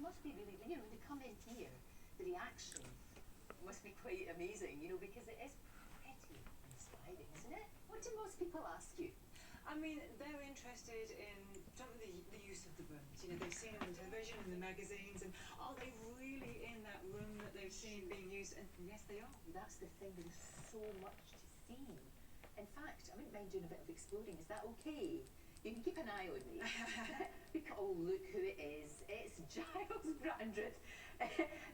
must be really, when they come in here, the reaction must be quite amazing, because it is pretty inspiring, isn't it? What do most people ask you? I mean, they're interested in the use of the rooms. They've seen them on television and the magazines, and are they really in that room that they've seen being used? And yes, they are. That's the thing, there's so much to see. In fact, I wouldn't mind doing a bit of exploring. Is that okay? You can keep an eye on me. Oh, look who it is. It's Giles Brandreth.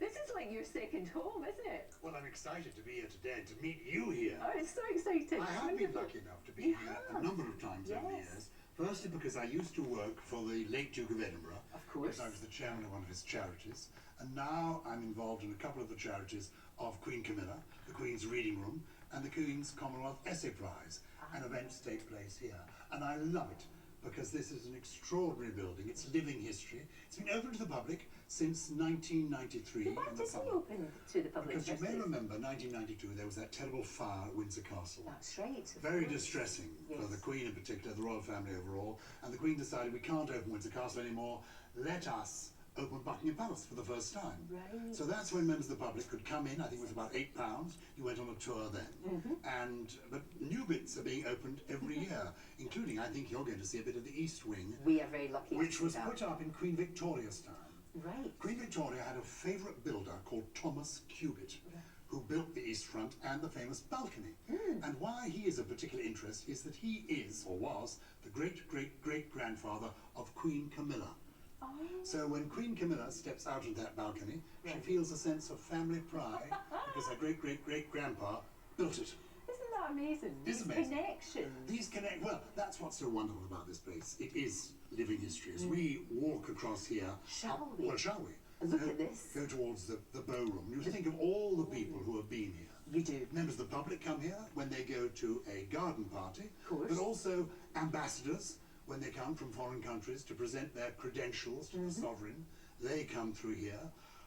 This is like your second home, isn't it? Well, I'm excited to be here today, to meet you here. Oh, it's so exciting. I have been lucky enough to be here a number of times over the years. Firstly, because I used to work for the late Duke of Edinburgh. Of course. Because I was the chairman of one of his charities. And now I'm involved in a couple of the charities of Queen Camilla, the Queen's Reading Room, and the Queen's Commonwealth Essay Prize. And events take place here. And I love it, because this is an extraordinary building. It's living history. It's been open to the public since 1993. Why is it open to the public? Because you may remember, 1992, there was that terrible fire at Windsor Castle. That's right. Very distressing for the Queen in particular, the royal family overall. And the Queen decided, we can't open Windsor Castle anymore. Let us open Buckingham Palace for the first time. Right. So that's when members of the public could come in. I think it was about £8. You went on a tour then. But new bits are being opened every year, including, I think you're going to see a bit of the East Wing. We are very lucky. Which was put up in Queen Victoria's time. Right. Queen Victoria had a favourite builder called Thomas Cubitt, who built the East Front and the famous balcony. And why he is of particular interest is that he is, or was, the great-great-great-grandfather of Queen Camilla. Oh. So when Queen Camilla steps out on that balcony, she feels a sense of family pride because her great-great-great-grandpa built it. Isn't that amazing? It's These amazing. connections. Well, that's what's so wonderful about this place. It is living history. As we walk across here, Shall we? Well, shall we? Look at this. Go towards the bow room. You think of all the people who have been here. You do. Members of the public come here when they go to a garden party, Of course. but also ambassadors when they come from foreign countries to present their credentials to the sovereign. They come through here.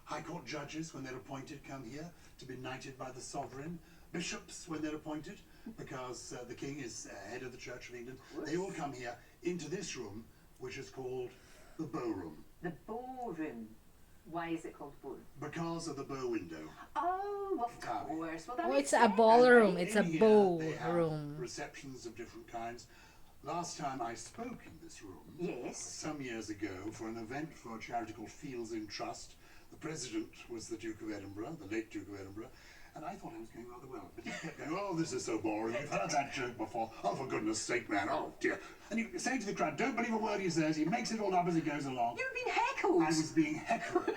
High Court judges, when they're appointed, come here to be knighted by the sovereign. Bishops, when they're appointed, because the king is head of the Church of England. They all come here into this room, which is called the bow room. The ballroom. Why is it called ballroom? Because of the bow window. Oh, of course. Well, that Oh, makes it's a sense. ballroom. It's a In here, they have ballroom. receptions of different kinds. Last time I spoke in this room, Yes. some years ago, for an event for a charity called Fields in Trust, the president was the Duke of Edinburgh, the late Duke of Edinburgh, and I thought I was going rather well. But he kept going, oh, this is so boring. We've heard that joke before. Oh, for goodness sake, man. Oh, dear. And you say to the crowd, don't believe a word he says. He makes it all up as he goes along. You've been heckled. I was being heckled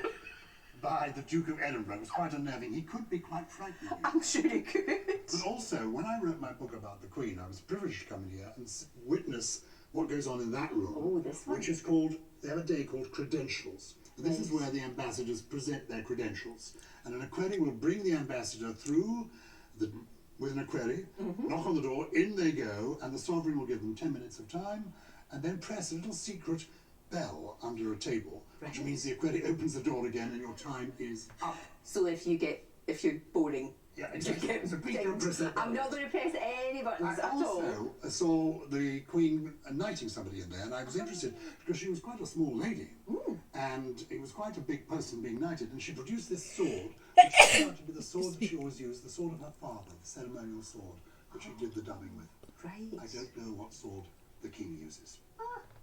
by the Duke of Edinburgh. It was quite unnerving. He could be quite frightening. I'm sure you could. But also, when I wrote my book about the Queen, I was privileged to come in here and witness what goes on in that room. Oh, this one. Which is called, they have a day called Credentials. And this is where the ambassadors present their credentials. And an equerry will bring the ambassador through with an equerry, knock on the door, in they go, and the sovereign will give them 10 minutes of time, and then press a little secret bell under a table, which means the equerry opens the door again and your time is up. So if you're boring, Yeah, exactly. So please don't press that I'm button. not going to press any buttons I at all. also saw the Queen knighting somebody in there, and I was interested because she was quite a small lady, and it was quite a big person being knighted, and she produced this sword, which turned out to be the sword that she always used, the sword of her father, the ceremonial sword, which she did the dubbing with. Right. I don't know what sword the king uses.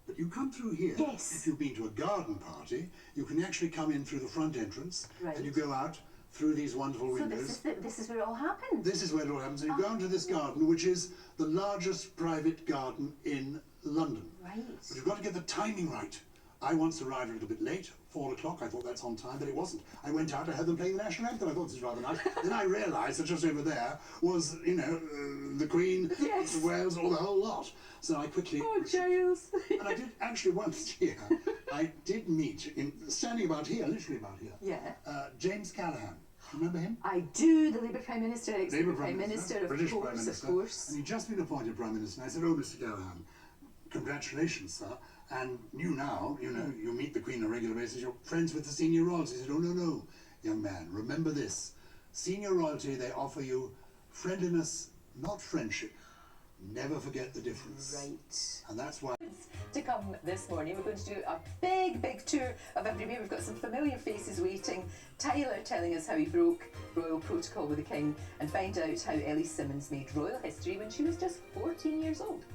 But you come through here, Yes. if you've been to a garden party, you can actually come in through the front entrance, Right. and you go out through these wonderful So windows. this is where it all happened. This is where it all happens. And you go into this garden, which is the largest private garden in London. Right. But you've got to get the timing right. I once arrived a little bit late, 4 o'clock. I thought that's on time, but it wasn't. I went out, I heard them playing the national anthem. I thought this was rather nice. Then I realised that just over there was, the Queen, Yes. Wales, or the whole lot. So I quickly... Oh, Giles. And I did actually once here, I did meet, standing about here, literally about here, Yeah. James Callaghan. Remember him? I do, the Labour Prime Minister, Labour Prime Minister, of British course, Prime Minister. of course. And he'd just been appointed Prime Minister. And I said, oh, Mr. Callaghan, congratulations, sir. And you now, you meet the Queen on a regular basis. You're friends with the senior royalty. He said, oh, no, young man, remember this. Senior royalty, they offer you friendliness, not friendship. Never forget the difference. Right. And that's why... to come this morning. We're going to do a big tour of everywhere. We've got some familiar faces waiting. Tyler telling us how he broke royal protocol with the King, and find out how Ellie Simmonds made royal history when she was just 14 years old.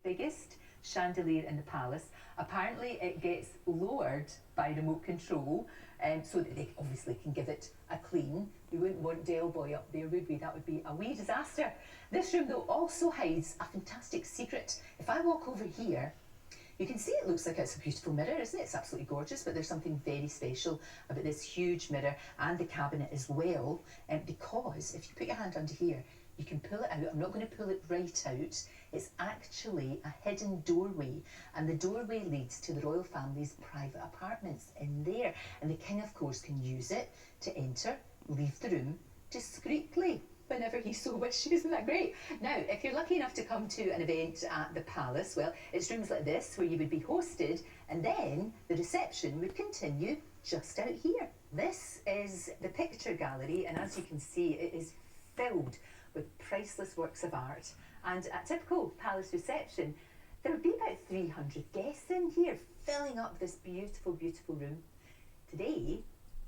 Biggest chandelier in the palace. Apparently it gets lowered by remote control, so that they obviously can give it a clean. We wouldn't want Del Boy up there, would we? That would be a wee disaster. This room though also hides a fantastic secret. If I walk over here, you can see it looks like it's a beautiful mirror, isn't it? It's absolutely gorgeous, but there's something very special about this huge mirror and the cabinet as well, because if you put your hand under here, you can pull it out. I'm not going to pull it right out. It's actually a hidden doorway, and the doorway leads to the royal family's private apartments in there. And the King, of course, can use it to enter, leave the room discreetly whenever he so wishes. Isn't that great? Now, if you're lucky enough to come to an event at the palace, well, it's rooms like this where you would be hosted, and then the reception would continue just out here. This is the picture gallery, and as you can see, it is filled with priceless works of art. And at typical palace reception, there would be about 300 guests in here, filling up this beautiful room. Today,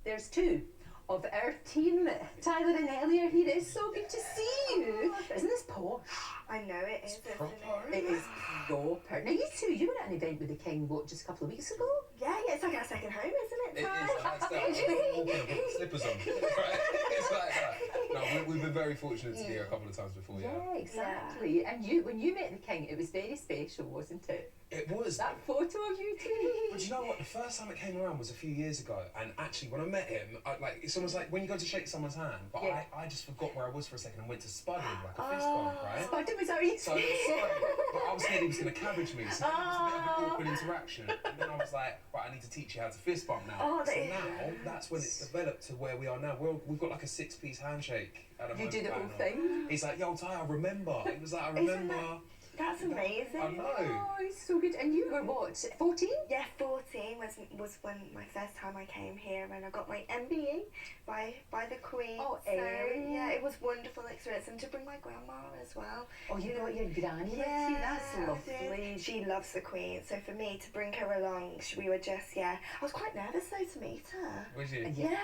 there's two of our team. Tyler and Ellie are here. It's so good to see you. Isn't this posh? I know it is, isn't it? It is proper. Now you two, you were at an event with the King, what, just a couple of weeks ago? Yeah, it's like our second home, isn't it? It is. That's that. I'm walking up with slippers on. Right? It's like that. No, we've been very fortunate to be here a couple of times before. Yeah, exactly. And you, when you met the King, it was very special, wasn't it? It was. That photo of you two. But you know what? The first time it came around was a few years ago, and actually, when I met him, it's almost like when you go to shake someone's hand, but Yeah. I just forgot where I was for a second and went to spud him like a fist bump, right? Spud was that you? So but I was scared he was going to cabbage me, so it was a bit of an awkward interaction. And then I was like, right, I need to teach you how to fist bump now. Oh, So now, that's when it's developed to where we are now. We've got like a 6-piece handshake. You do the whole thing? He's like, yo, Ty, I remember. He was like, I remember. That's amazing. I know. Oh, it's so good. And you were what, 14? Yeah, 14 was when my first time I came here, and I got my MBE by the Queen. Oh, so Ellie. yeah, it was wonderful experience, and to bring my grandma as well. Oh, you got your granny with you? That's I lovely. did. She loves the Queen, so for me to bring her along, we were just I was quite nervous though to meet her. Was you? Yeah. Yeah,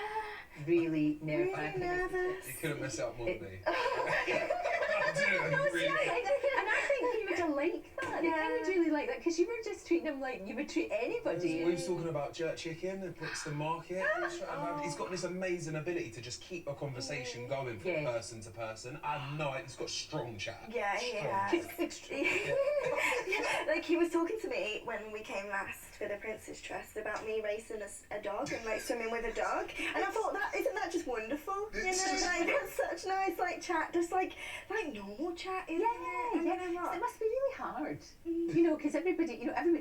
Really nervous. really nervous. You couldn't mess it up more than me. Really. And I think he would have liked that. Yeah. I would really like that, because you were just treating him like you would treat anybody. We was talking about jerk chicken and Brixton Market. He's got this amazing ability to just keep a conversation going from Yeah. person to person. I know it. He's got strong chat. Yeah, he has. Like he was talking to me when we came last for the Prince's Trust about me racing a dog and like swimming with a dog, and I thought isn't that just wonderful? You know, like that's such nice like chat, just like normal chat, isn't it? And Yeah. you know what? It must be really hard, you know, because everybody,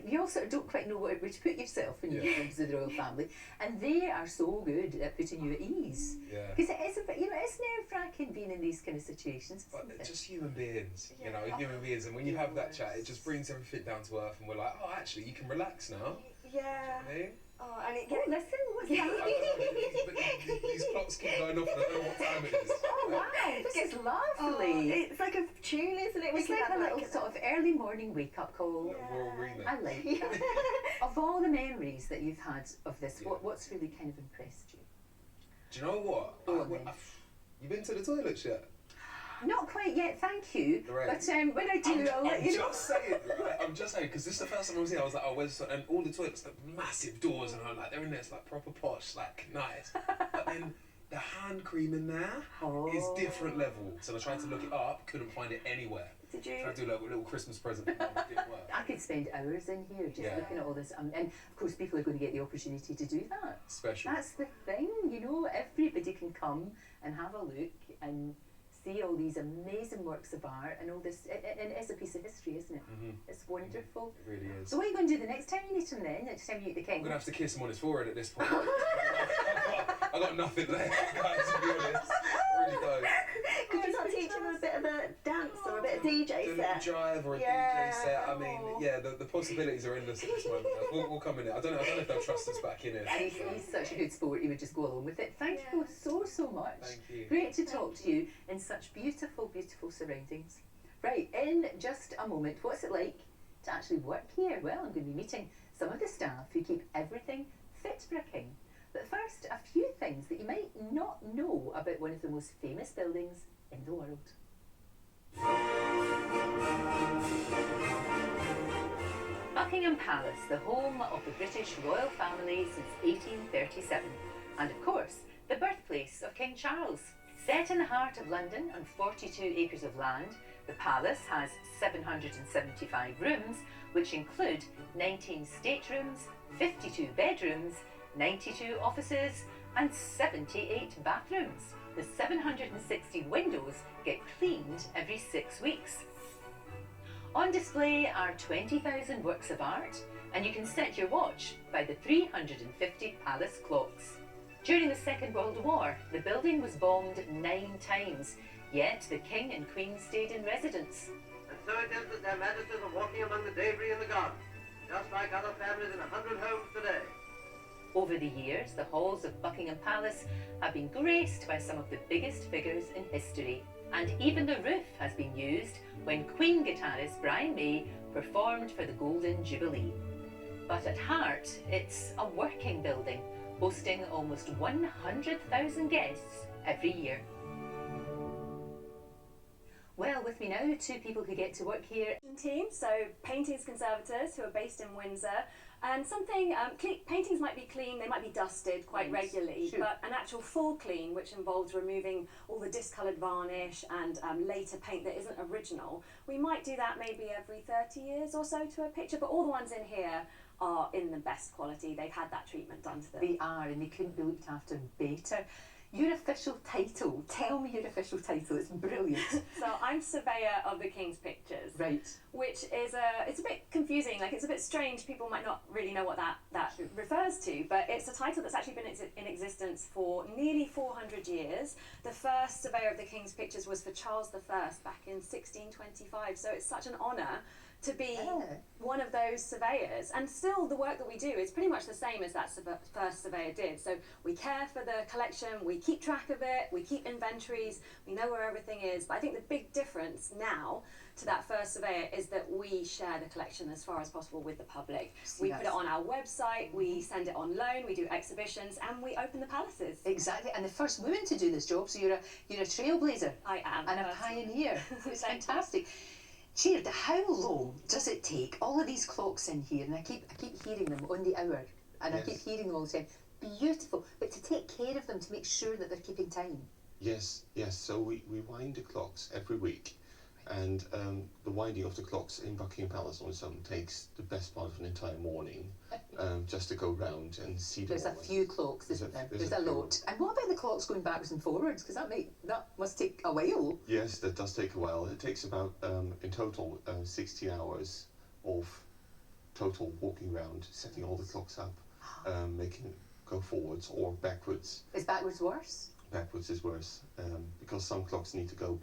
you all sort of don't quite know where to put yourself when you get into the royal family, and they are so good at putting you at ease. Yeah. Because it is a bit, it's nerve-wracking being in these kind of situations, But isn't they're it? just human beings, you know, human beings. And when you have that chat, it just brings everything down to earth, and we're like, oh, actually, you can relax now. Yeah. I mean, Oh, and it Oh, listen, what's that? these clocks keep going off, and I don't know what time it is. Oh, wow, this is Oh, lovely. it's like a tune, isn't it? We It's could like have a little like sort of early morning wake-up call. Royal remix. I like that. Of all the memories that you've had of this, Yeah. what's really kind of impressed you? Do you know what? Go on then. You been to the toilets yet? Not quite yet, thank you. Right. But when I do, I'll let you know. Just saying, right? I'm just saying, because this is the first time I was here. I was like, oh, where's and all the toilets, like massive doors, and I'm like, they're in there, it's like proper posh, like nice. But then the hand cream in there is different levels. And I tried to look it up, couldn't find it anywhere. Did you? Tried to do like a little Christmas present, but it didn't work. I could spend hours in here just Yeah. looking at all this, and of course people are going to get the opportunity to do that. Special. That's the thing, you know, everybody can come and have a look and see all these amazing works of art and all this, and it is a piece of history, isn't it? It's wonderful. It really is. So what are you going to do the next time you meet him then? Next time you meet the King? I'm gonna have to kiss him on his forehead at this point. I got nothing left, guys, to be honest. I really don't. Could you not teach him a bit of a dance or a bit of DJ Do a set. little jive or a Yeah. DJ set. I mean, yeah, the possibilities are endless at this moment. We'll come in it. I don't know if they'll trust us back in it. And he's such a good sport, he would just go along with it. Thank you both so much. Thank you. Great to talk to you in such beautiful, beautiful surroundings. Right, in just a moment, what's it like to actually work here? Well, I'm going to be meeting some of the staff who keep everything fit for a king. But first, a few things that you might not know about one of the most famous buildings in the world. Buckingham Palace, the home of the British royal family since 1837, and of course, the birthplace of King Charles. Set in the heart of London on 42 acres of land, the palace has 775 rooms, which include 19 staterooms, 52 bedrooms, 92 offices, and 78 bathrooms. The 760 windows get cleaned every 6 weeks. On display are 20,000 works of art, and you can set your watch by the 350 palace clocks. During the Second World War, the building was bombed 9 times, yet the King and Queen stayed in residence. And so it is that their Majesties are walking among the debris in the garden, just like other families in 100 homes today. Over the years, the halls of Buckingham Palace have been graced by some of the biggest figures in history. And even the roof has been used when Queen guitarist Brian May performed for the Golden Jubilee. But at heart, it's a working building, hosting almost 100,000 guests every year. Well, with me now, 2 people who get to work here. Team, so paintings conservators who are based in Windsor, and something paintings might be clean, they might be dusted quite regularly, Sure. but an actual full clean, which involves removing all the discoloured varnish and later paint that isn't original, we might do that maybe every 30 years or so to a picture, but all the ones in here are in the best quality. They've had that treatment done to them. They are, and they couldn't be looked after better. Your official title, tell me your official title, it's brilliant. So I'm surveyor of the King's Pictures. Right. Which is it's a bit confusing, like it's a bit strange, people might not really know what that refers to, but it's a title that's actually been in existence for nearly 400 years. The first surveyor of the King's Pictures was for Charles I back in 1625, so it's such an honour to be one of those surveyors. And still the work that we do is pretty much the same as that first surveyor did. So we care for the collection, we keep track of it, we keep inventories, we know where everything is. But I think the big difference now to that first surveyor is that we share the collection as far as possible with the public. We put it on our website, we send it on loan, we do exhibitions, and we open the palaces. Exactly, and the first woman to do this job, so you're a trailblazer. I am. And a pioneer. It's fantastic. Cheered, how long does it take all of these clocks in here, and I keep hearing them on the hour, and I keep hearing them all the time. Beautiful, but to take care of them, to make sure that they're keeping time. Yes. So we wind the clocks every week, and the winding of the clocks in Buckingham Palace on its own takes the best part of an entire morning, just to go round and see them. There's a few clocks, isn't there? There's a lot. And what about the clocks going backwards and forwards? Because that must take a while. Yes, that does take a while. It takes about, in total, 60 hours of total walking around, setting all the clocks up, making it go forwards or backwards. Is backwards worse? Backwards is worse, because some clocks need to go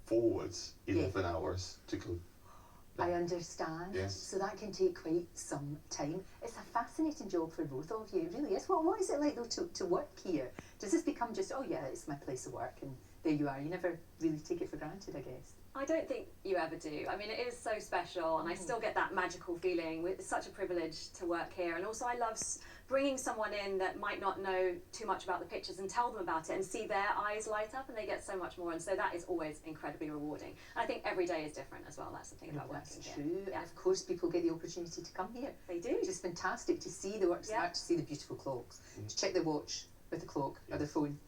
forwards 11 hours to go back. I understand. Yes. So that can take quite some time. It's a fascinating job for both of you, it really is. What is it like though to work here? Does this become just, oh yeah, it's my place of work and there you are? You never really take it for granted, I guess. I don't think you ever do. I mean, it is so special, and I still get that magical feeling. It's such a privilege to work here, and also I love bringing someone in that might not know too much about the pictures and tell them about it and see their eyes light up, and they get so much more, and so that is always incredibly rewarding. And I think every day is different as well. That's the thing about working here. That's true, Yeah. and of course people get the opportunity to come here. They do. It's just fantastic to see the works of art, to see the beautiful clocks, to check their watch with the clock or their phone.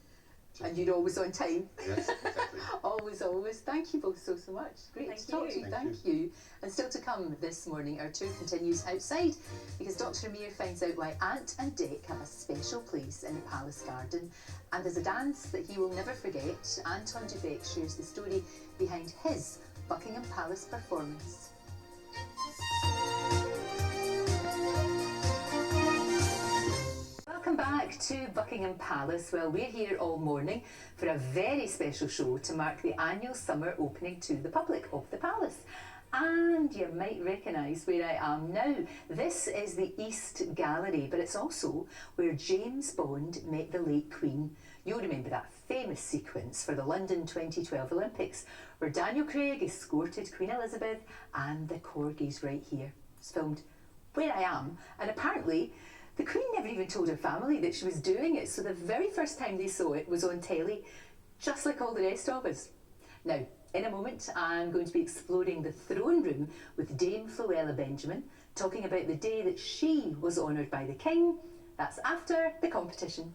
And you're always on time. Yes, exactly. Always. Thank you both so much. Great to talk to you. Thank you. And still to come this morning, our tour continues outside because Dr. Amir finds out why Ant and Dec have a special place in the palace garden. And there's a dance that he will never forget. Anton Dubek shares the story behind his Buckingham Palace performance. Welcome back to to Buckingham Palace. Well, we're here all morning for a very special show to mark the annual summer opening to the public of the palace. And you might recognise where I am now. This is the East Gallery, but it's also where James Bond met the late Queen. You'll remember that famous sequence for the London 2012 Olympics, where Daniel Craig escorted Queen Elizabeth and the corgis right here. It's filmed where I am, and apparently the Queen never even told her family that she was doing it, so the very first time they saw it was on telly, just like all the rest of us. Now, in a moment, I'm going to be exploring the throne room with Dame Floella Benjamin, talking about the day that she was honoured by the King. That's after the competition.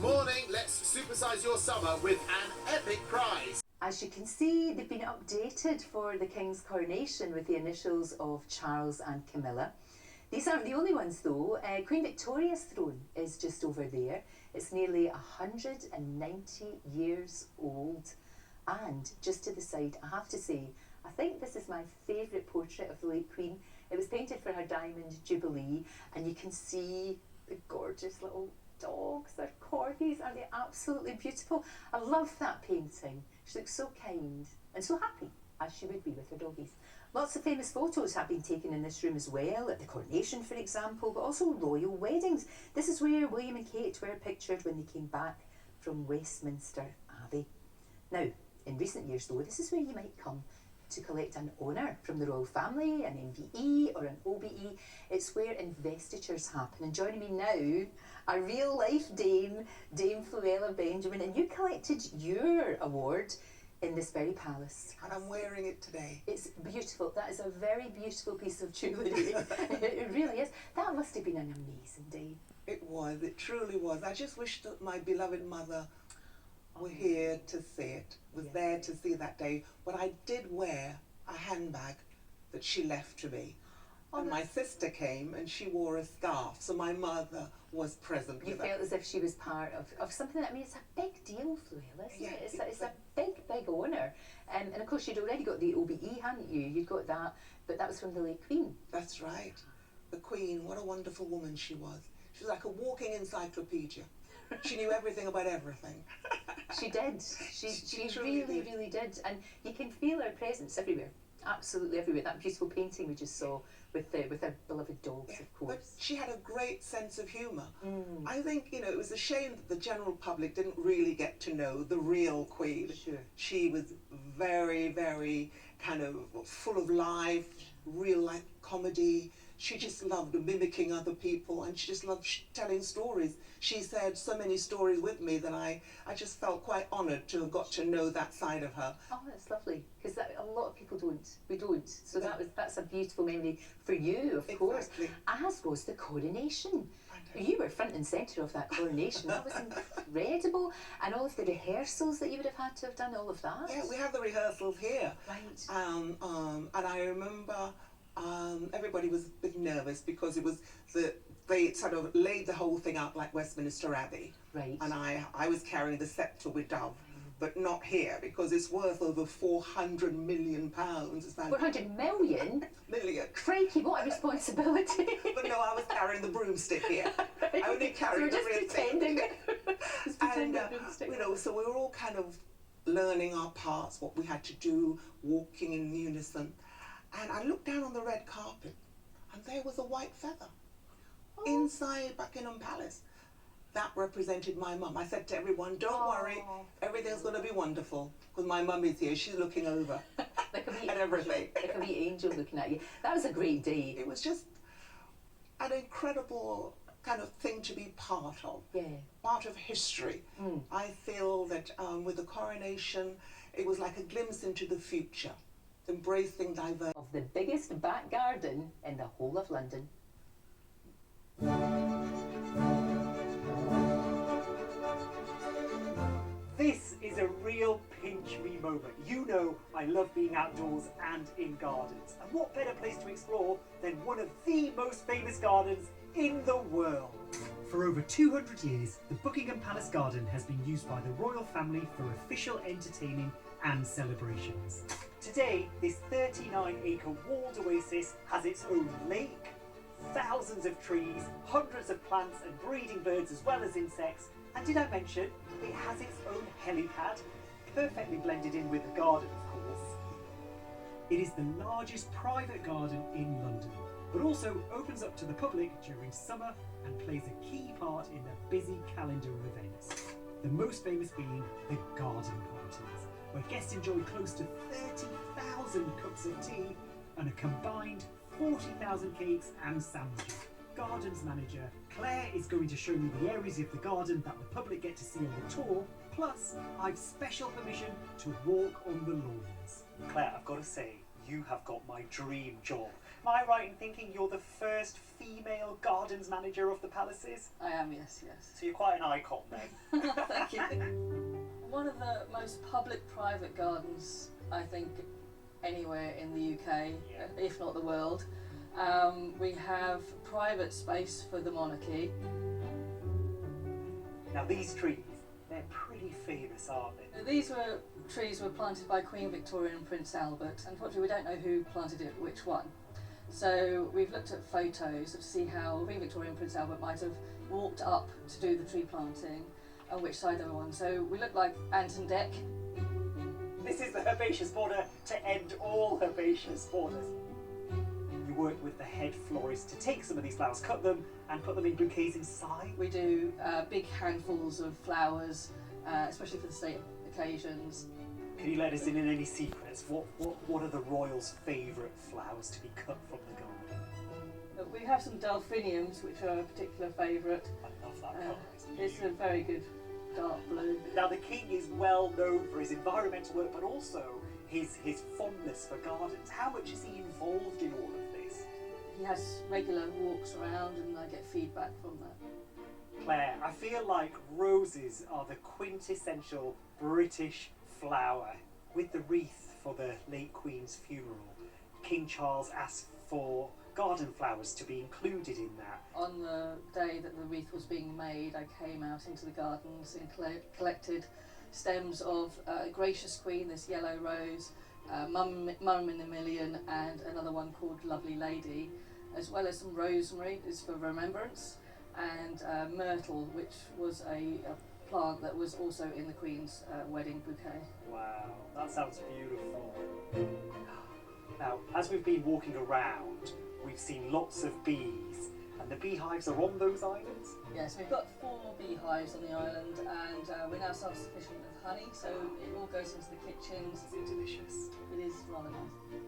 Morning, let's supersize your summer with an epic prize. As you can see, they've been updated for the King's coronation with the initials of Charles and Camilla. These aren't the only ones though. Queen Victoria's throne is just over there. It's nearly 190 years old. And just to the side, I have to say, I think this is my favourite portrait of the late Queen. It was painted for her Diamond Jubilee, and you can see the gorgeous little dogs. They're corgis, aren't they absolutely beautiful? I love that painting. She looks so kind and so happy, as she would be with her doggies. Lots of famous photos have been taken in this room as well, at the coronation for example, but also royal weddings. This is where William and Kate were pictured when they came back from Westminster Abbey. Now, in recent years though, this is where you might come to collect an honour from the royal family, an MBE or an OBE. It's where investitures happen. And joining me now, a real life Dame Floella Benjamin, and you collected your award in this very palace. And I'm wearing it today. It's beautiful. That is a very beautiful piece of jewellery. It really is. That must have been an amazing day. It was. It truly was. I just wish that my beloved mother were here to see it, was there to see that day. But I did wear a handbag that she left to me. And my sister came and she wore a scarf, so my mother was present with her. You felt as if she was part of something that, I mean, it's a big deal, Floella, isn't it? It's a big honour. And of course you'd already got the OBE, hadn't you? You'd got that, but that was from the late Queen. That's right. The Queen, what a wonderful woman she was. She was like a walking encyclopedia. She knew everything about everything. She did. She really did. And you can feel her presence everywhere. Absolutely everywhere. That beautiful painting we just saw with her beloved dogs, of course. But she had a great sense of humour. I think, you know, it was a shame that the general public didn't really get to know the real Queen. Sure. She was very kind of full of life, real life comedy. She just loved mimicking other people, and she just loved telling stories. She said so many stories with me that I just felt quite honoured to have got to know that side of her. Oh, that's lovely, because a lot of people don't. We don't. So that's a beautiful memory for you, of course. As was the coronation. You were front and centre of that coronation. That was incredible. And all of the rehearsals that you would have had to have done, all of that. Yeah, we had the rehearsals here. Right. And I remember everybody was a bit nervous because it was they sort of laid the whole thing out like Westminster Abbey. Right. And I was carrying the sceptre with Dove, but not here because it's worth over £400 million. 400 million? Million. Crikey, what a responsibility. But no, I was carrying the broomstick here. Right. I only carried so the broomstick. Just pretending. You know, so we were all kind of learning our parts, what we had to do, walking in unison. And I looked down on the red carpet, and there was a white feather inside Buckingham Palace. That represented my mum. I said to everyone, don't worry, everything's going to be wonderful, because my mum is here, she's looking over like at everything. Like a wee angel looking at you. That was a great day. It was just an incredible kind of thing to be part of, part of history. I feel that with the coronation, it was like a glimpse into the future, embracing diversity. Of the biggest back garden in the whole of London. This is a real pinch me moment. You know I love being outdoors and in gardens. And what better place to explore than one of the most famous gardens in the world? For over 200 years, the Buckingham Palace garden has been used by the royal family for official entertaining and celebrations. Today, this 39-acre walled oasis has its own lake, thousands of trees, hundreds of plants and breeding birds as well as insects. And did I mention it has its own helipad, perfectly blended in with the garden, of course. It is the largest private garden in London, but also opens up to the public during summer and plays a key part in the busy calendar of events. The most famous being the garden parties, where guests enjoy close to 30,000 cups of tea and a combined 40,000 cakes and sandwiches. Gardens manager Claire is going to show me the areas of the garden that the public get to see on the tour, plus I've special permission to walk on the lawns. Claire, I've got to say, you have got my dream job. Am I right in thinking you're the first female gardens manager of the palaces? I am, yes, yes. So you're quite an icon then. Thank you. One of the most public-private gardens, I think, anywhere in the UK, if not the world. We have private space for the monarchy. Now these trees, they're pretty famous, aren't they? These trees were planted by Queen Victoria and Prince Albert. Unfortunately, we don't know who planted it, which one. So we've looked at photos to see how Queen Victoria and Prince Albert might have walked up to do the tree planting and which side they were on. So we look like Ant and Dec. This is the herbaceous border to end all herbaceous borders. You work with the head florist to take some of these flowers, cut them and put them in bouquets inside. We do big handfuls of flowers, especially for the state occasions. Can you let us in any secrets? What are the royals' favourite flowers to be cut from the garden? We have some delphiniums, which are a particular favourite. I love that colour. It's a very good dark blue. Now the king is well known for his environmental work, but also his fondness for gardens. How much is he involved in all of this? He has regular walks around and I get feedback from that. Claire, I feel like roses are the quintessential British flower. With the wreath for the late Queen's funeral, King Charles asked for garden flowers to be included in that. On the day that the wreath was being made, I came out into the gardens and collected stems of Gracious Queen, this yellow rose, Mum in a Million, and another one called Lovely Lady, as well as some rosemary, is for remembrance, and myrtle, which was a plant that was also in the Queen's wedding bouquet. Wow, that sounds beautiful. Now, as we've been walking around, we've seen lots of bees, and the beehives are on those islands? Yes, we've got 4 beehives on the island, and we're now self-sufficient with honey, so it all goes into the kitchens. Is it delicious? It is rather nice.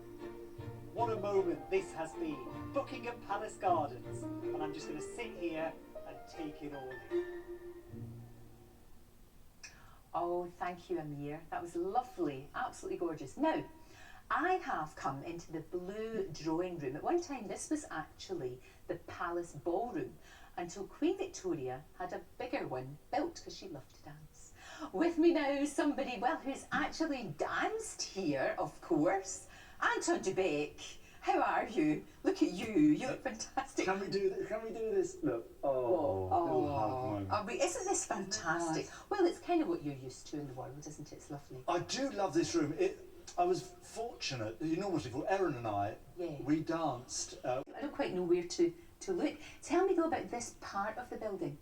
What a moment this has been. Buckingham Palace Gardens. And I'm just going to sit here and take it all in. Oh, thank you, Amir. That was lovely, absolutely gorgeous. Now, I have come into the blue drawing room. At one time, this was actually the palace ballroom until Queen Victoria had a bigger one built because she loved to dance. With me now, somebody, well, who's actually danced here, of course. Anton de Beek, how are you? Look at you, you look fantastic. Can we do this? Look, Isn't this fantastic? Well, it's kind of what you're used to in the world, isn't it? It's lovely. I do love this room. I was fortunate, enormously fortunate. Erin and I, we danced. I don't quite know where to look. Tell me though about this part of the building.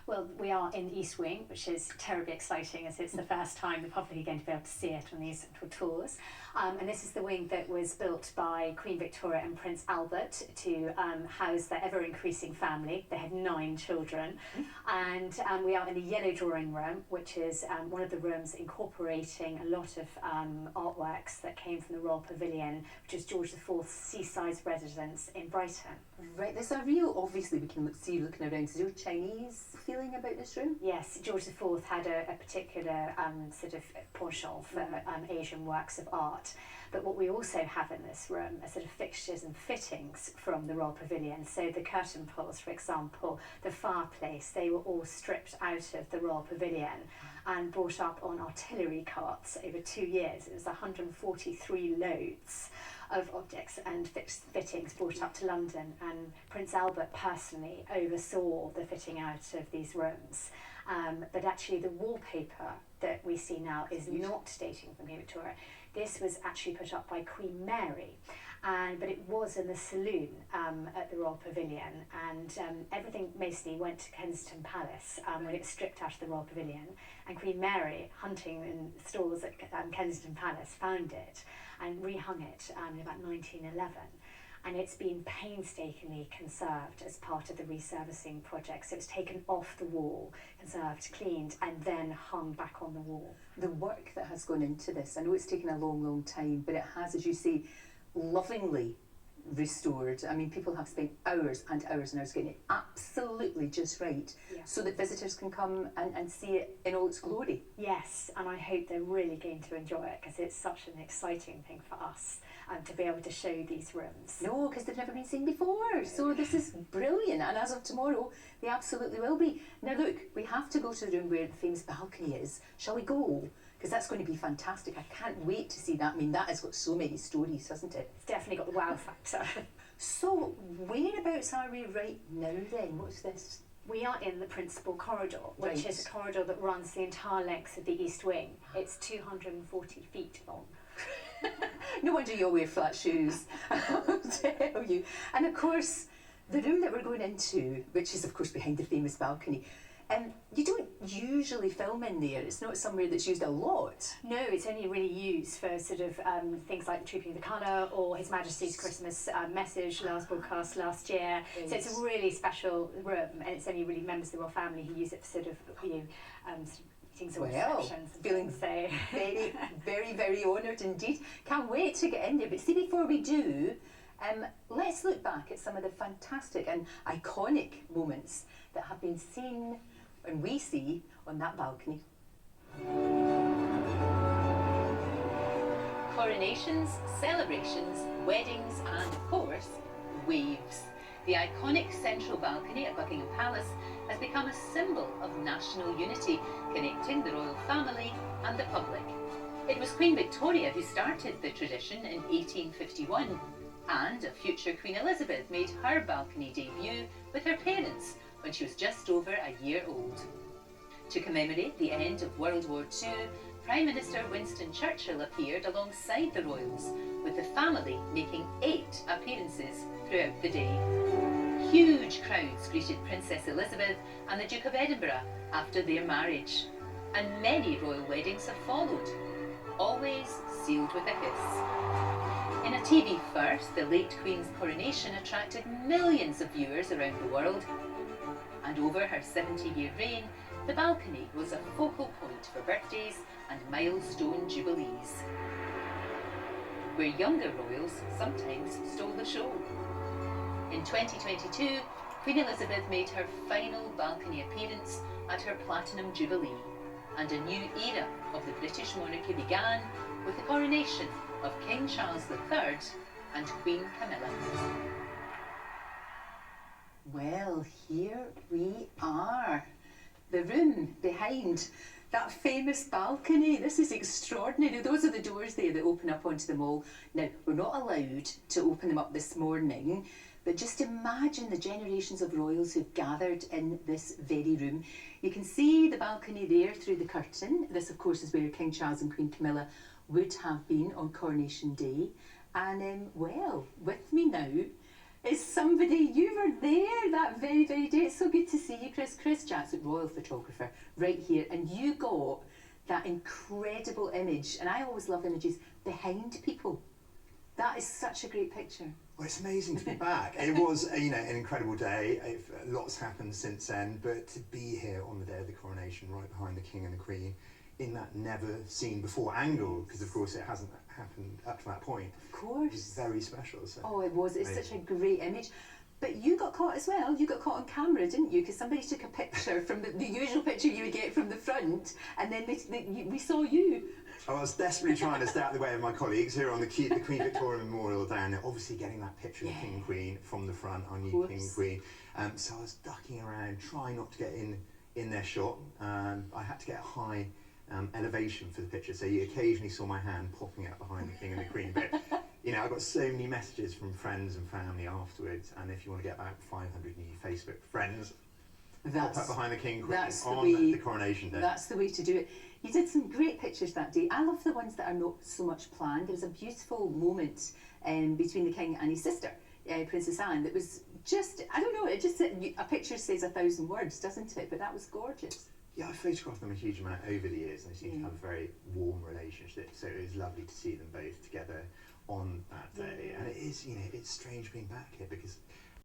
Well, we are in the East Wing, which is terribly exciting as it's the first time the public are going to be able to see it on these tours. And this is the wing that was built by Queen Victoria and Prince Albert to house their ever-increasing family. They had 9 children. And we are in the yellow drawing room, which is one of the rooms incorporating a lot of artworks that came from the Royal Pavilion, which is George IV's seaside residence in Brighton. Right, there's a real, obviously we can see looking around, is there a Chinese feeling about this room? Yes, George IV had a particular sort of penchant for Asian works of art. But what we also have in this room are sort of fixtures and fittings from the Royal Pavilion. So the curtain poles, for example, the fireplace, they were all stripped out of the Royal Pavilion and brought up on artillery carts over 2 years. It was 143 loads of objects and fittings brought up to London, and Prince Albert personally oversaw the fitting out of these rooms. But actually the wallpaper that we see now is not dating from Queen Victoria. This was actually put up by Queen Mary, but it was in the saloon at the Royal Pavilion, and everything mostly went to Kensington Palace when it was stripped out of the Royal Pavilion, and Queen Mary, hunting in stores at Kensington Palace, found it and rehung it in about 1911. And it's been painstakingly conserved as part of the resurfacing project. So it's taken off the wall, conserved, cleaned, and then hung back on the wall. The work that has gone into this, I know it's taken a long, long time, but it has, as you say, lovingly restored. I mean, people have spent hours and hours and hours getting it absolutely just right, so that visitors can come and see it in all its glory. Yes, and I hope they're really going to enjoy it, because it's such an exciting thing for us to be able to show these rooms. No, because they've never been seen before, so this is brilliant, and as of tomorrow they absolutely will be. Now look, we have to go to the room where the famous balcony is. Shall we go? Because that's going to be fantastic. I can't wait to see that. I mean, that has got so many stories, hasn't it? It's definitely got the wow factor. So whereabouts are we right now then? What's this? We are in the principal corridor, which is a corridor that runs the entire length of the East Wing. It's 240 feet long. No wonder you all wear flat shoes, I'll tell you. And of course, the room that we're going into, which is of course behind the famous balcony, you don't usually film in there. It's not somewhere that's used a lot. No, it's only really used for sort of things like Trooping the Colour or His Majesty's Christmas message last broadcast last year. Right. So it's a really special room, and it's only really members of the royal family who use it for sort of, meetings or receptions. Feeling so very, very, very honoured indeed. Can't wait to get in there. But see, before we do, let's look back at some of the fantastic and iconic moments that have been seen and we see on that balcony. Coronations, celebrations, weddings, and of course, waves. The iconic central balcony at Buckingham Palace has become a symbol of national unity, connecting the royal family and the public. It was Queen Victoria who started the tradition in 1851, and a future Queen Elizabeth made her balcony debut with her parents when she was just over a year old. To commemorate the end of World War II, Prime Minister Winston Churchill appeared alongside the royals, with the family making 8 appearances throughout the day. Huge crowds greeted Princess Elizabeth and the Duke of Edinburgh after their marriage, and many royal weddings have followed, always sealed with a kiss. In a TV first, the late Queen's coronation attracted millions of viewers around the world, and over her 70-year reign, the balcony was a focal point for birthdays and milestone jubilees, where younger royals sometimes stole the show. In 2022, Queen Elizabeth made her final balcony appearance at her Platinum Jubilee, and a new era of the British monarchy began with the coronation of King Charles III and Queen Camilla. Well, here we are. The room behind that famous balcony. This is extraordinary. Those are the doors there that open up onto the mall. Now, we're not allowed to open them up this morning, but just imagine the generations of royals who've gathered in this very room. You can see the balcony there through the curtain. This, of course, is where King Charles and Queen Camilla would have been on Coronation Day. And, well, with me now is somebody, you were there that very, very day. It's so good to see you, Chris. Chris Jackson, royal photographer, right here. And you got that incredible image. And I always love images behind people. That is such a great picture. Well, it's amazing to be back. It was, an incredible day. Lots happened since then, but to be here on the day of the coronation, right behind the King and the Queen, in that never-seen-before angle, because of course it hasn't happened up to that point. Of course. It's very special. So oh, it was. It's amazing. Such a great image. But you got caught as well. You got caught on camera, didn't you? Because somebody took a picture from the usual picture you would get from the front, and then we saw you. I was desperately trying to stay out of the way of my colleagues who are on the Queen Victoria Memorial down there, obviously getting that picture of King and Queen from the front, our new King and Queen. So I was ducking around, trying not to get in their shot. I had to get a high elevation for the picture, so you occasionally saw my hand popping out behind the King and the Queen. But I got so many messages from friends and family afterwards, and if you want to get about 500 new Facebook friends, pop up behind the King and Queen that's on the coronation day. That's the way to do it. You did some great pictures that day. I love the ones that are not so much planned. There was a beautiful moment between the King and his sister, Princess Anne, that was just, I don't know, it just, a picture says 1,000 words, doesn't it? But that was gorgeous. Yeah, I photographed them a huge amount over the years, and they seem to have a very warm relationship. So it was lovely to see them both together on that day. And it is, you know, it's strange being back here because